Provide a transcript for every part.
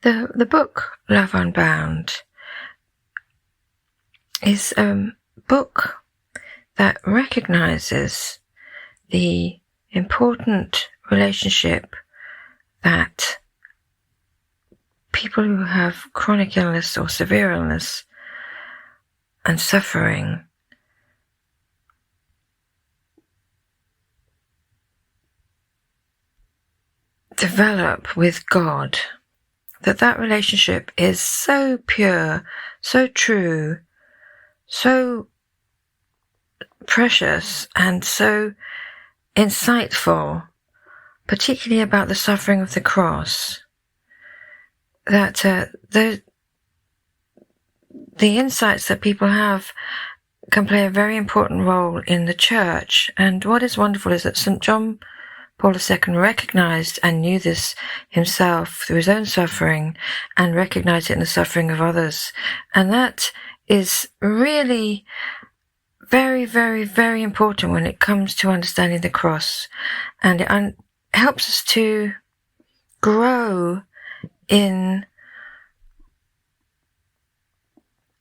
The book Love Unbound is a book that recognizes the important relationship that people who have chronic illness or severe illness and suffering develop with God, that relationship is so pure, so true, so precious, and so insightful, particularly about the suffering of the cross, that the insights that people have can play a very important role in the church. And what is wonderful is that St. John Paul II recognized and knew this himself through his own suffering and recognized it in the suffering of others. And that is really very, very, very important when it comes to understanding the cross. And it helps us to grow in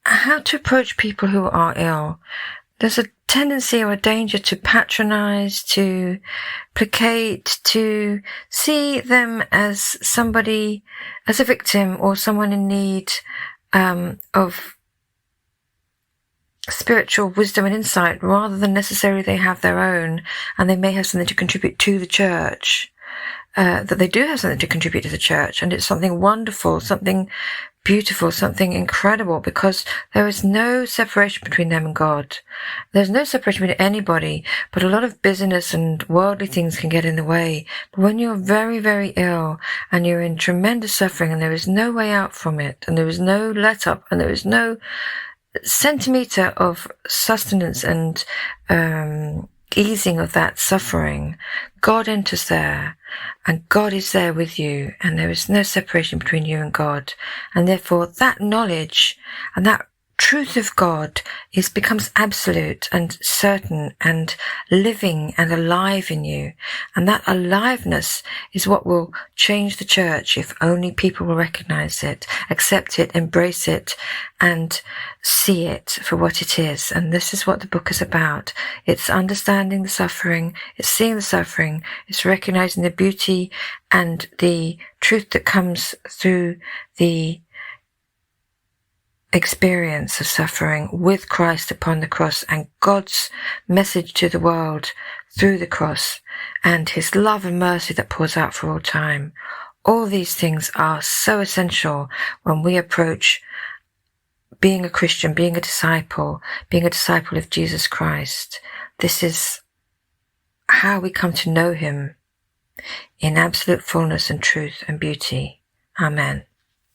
how to approach people who are ill. There's a tendency or a danger to patronize, to placate, to see them as somebody, as a victim or someone in need of spiritual wisdom and insight, rather than necessarily they have their own, and they may have something to contribute to the church, that they do have something to contribute to the church, and it's something wonderful, something beautiful, something incredible, because there is no separation between them and God. There's no separation between anybody, but a lot of busyness and worldly things can get in the way. But when you're very, very ill and you're in tremendous suffering and there is no way out from it, and there is no let up, and there is no centimeter of sustenance and easing of that suffering, God enters there, and God is there with you, and there is no separation between you and God. And therefore that knowledge and that truth of God becomes absolute and certain and living and alive in you. And that aliveness is what will change the church, if only people will recognize it, accept it, embrace it, and see it for what it is. And this is what the book is about. It's understanding the suffering, it's seeing the suffering, it's recognizing the beauty and the truth that comes through the experience of suffering with Christ upon the cross, and God's message to the world through the cross, and his love and mercy that pours out for all time. All these things are so essential when we approach being a Christian, being a disciple of Jesus Christ. This is how we come to know him in absolute fullness and truth and beauty. Amen.